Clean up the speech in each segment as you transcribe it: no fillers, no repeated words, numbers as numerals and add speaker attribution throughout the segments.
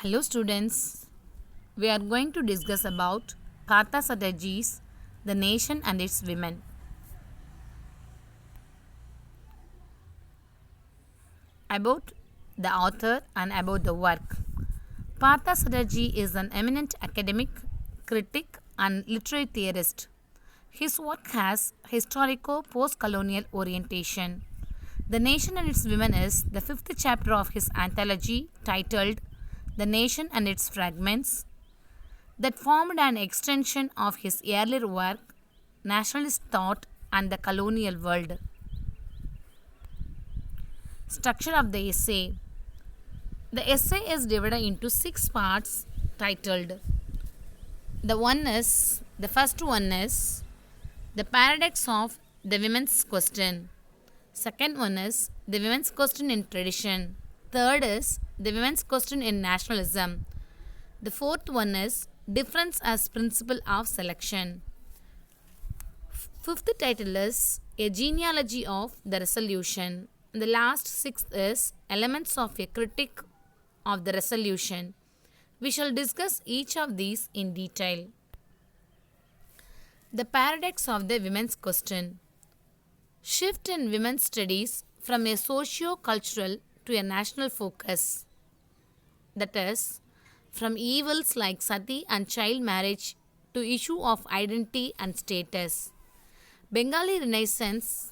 Speaker 1: Hello students, we are going to discuss about Partha Satyajis, the nation and its women. About the author and about the work. Partha Satyajee is an eminent academic, critic and literary theorist. His work has historico-post-colonial orientation. The Nation and Its Women is the fifth chapter of his anthology titled The Nation and Its Fragments, that formed an extension of his earlier work, Nationalist Thought and the Colonial World. Structure of the essay. The essay is divided into 6 parts titled the first one is the paradox of the women's question. Second one is the women's question in tradition. Third is the women's question in nationalism. The fourth one is difference as principle of selection. Fifth title is a genealogy of the resolution. The last sixth is elements of a critique of the resolution. We shall discuss each of these in detail. The paradox of the women's question. Shift in women's studies from a socio-cultural to a national focus. That is, from evils like sati and child marriage to issue of identity and status. Bengali Renaissance,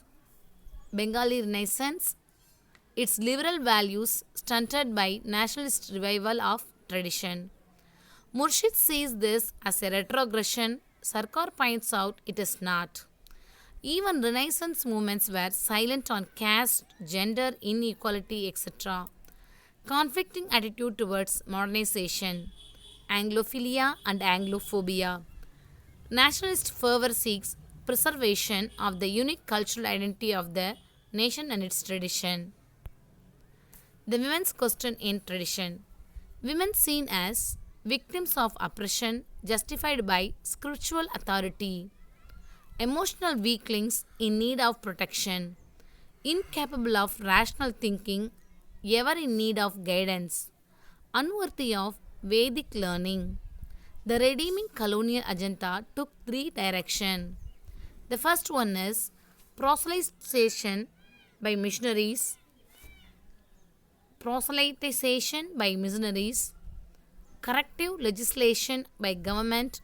Speaker 1: its liberal values stunted by nationalist revival of tradition. Murshid sees this as a retrogression. Sarkar points out it is not. Even Renaissance movements were silent on caste, gender, inequality, etc. Conflicting attitude towards modernization, Anglophilia and Anglophobia. Nationalist fervor seeks preservation of the unique cultural identity of the nation and its tradition. The women's question in tradition. Women seen as victims of oppression justified by spiritual authority. Emotional weaklings in need of protection. Incapable of rational thinking, ever in need of guidance. Unworthy of Vedic learning. The redeeming colonial agenda took 3 directions. The first one is proselytization by missionaries, corrective legislation by government,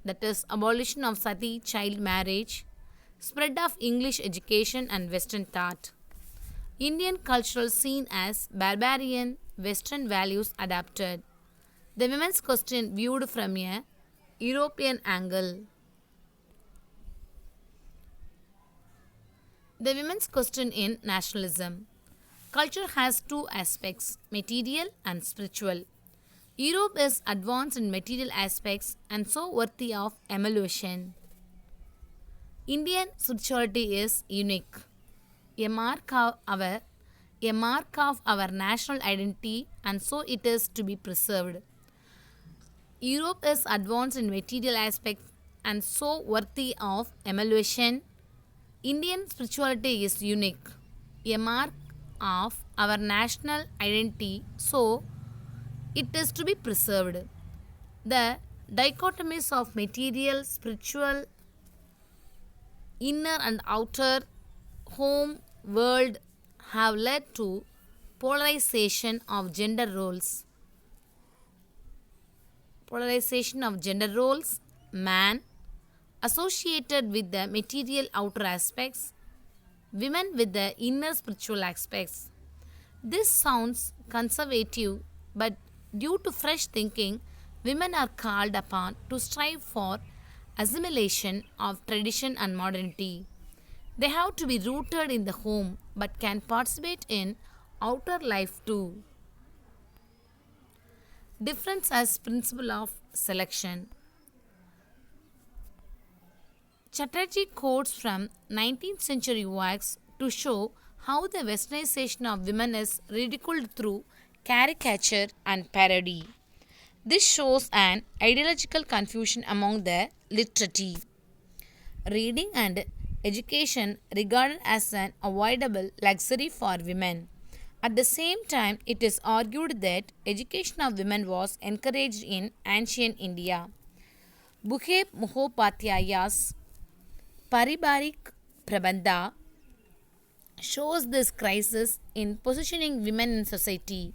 Speaker 1: that is abolition of sati child marriage, spread of English education and Western thought. Indian cultural scene as barbarian, Western values adapted. The women's question viewed from a European angle. The women's question in nationalism. Culture has 2 aspects, material and spiritual. Europe is advanced in material aspects and so worthy of emulation. Indian spirituality is unique, a mark of our national identity, and so it is to be preserved. Europe is advanced in material aspects and so worthy of emulation. Indian spirituality is unique, a mark of our national identity, so it is to be preserved. The dichotomies of material, spiritual, inner and outer, home, world have led to polarization of gender roles. Man associated with the material outer aspects, women with the inner spiritual aspects. This sounds conservative, but due to fresh thinking, women are called upon to strive for assimilation of tradition and modernity. They have to be rooted in the home but can participate in outer life too. Difference as principle of selection. Chatterjee quotes from 19th century works to show how the westernization of women is ridiculed through caricature and parody. This shows an ideological confusion among the literati. Reading and education regarded as an avoidable luxury for women. At the same time, it is argued that education of women was encouraged in ancient India. Bukhe Mukhopatyaya's Paribarik Prabandha shows this crisis in positioning women in society.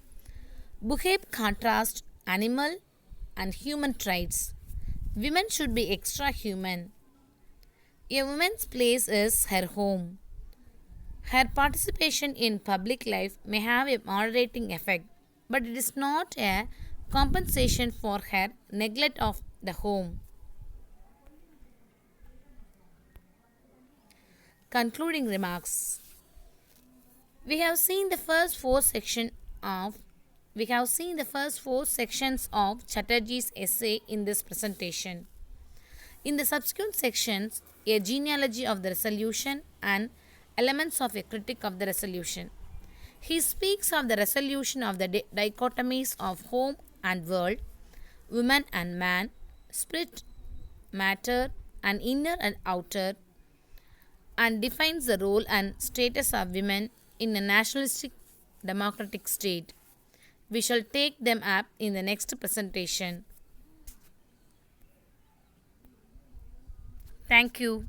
Speaker 1: Bukhe contrasts animal and human traits. Women should be extra human. A woman's place is her home. Her participation in public life may have a moderating effect, but it is not a compensation for her neglect of the home. Concluding remarks. We have seen the first four section of we have seen the first four sections of Chatterjee's essay in this presentation. In the subsequent sections, a genealogy of the resolution and elements of a critique of the resolution. He speaks of the resolution of the dichotomies of home and world, woman and man, spirit, matter, and inner and outer, and defines the role and status of women in a nationalistic democratic state. We shall take them up in the next presentation. Thank you.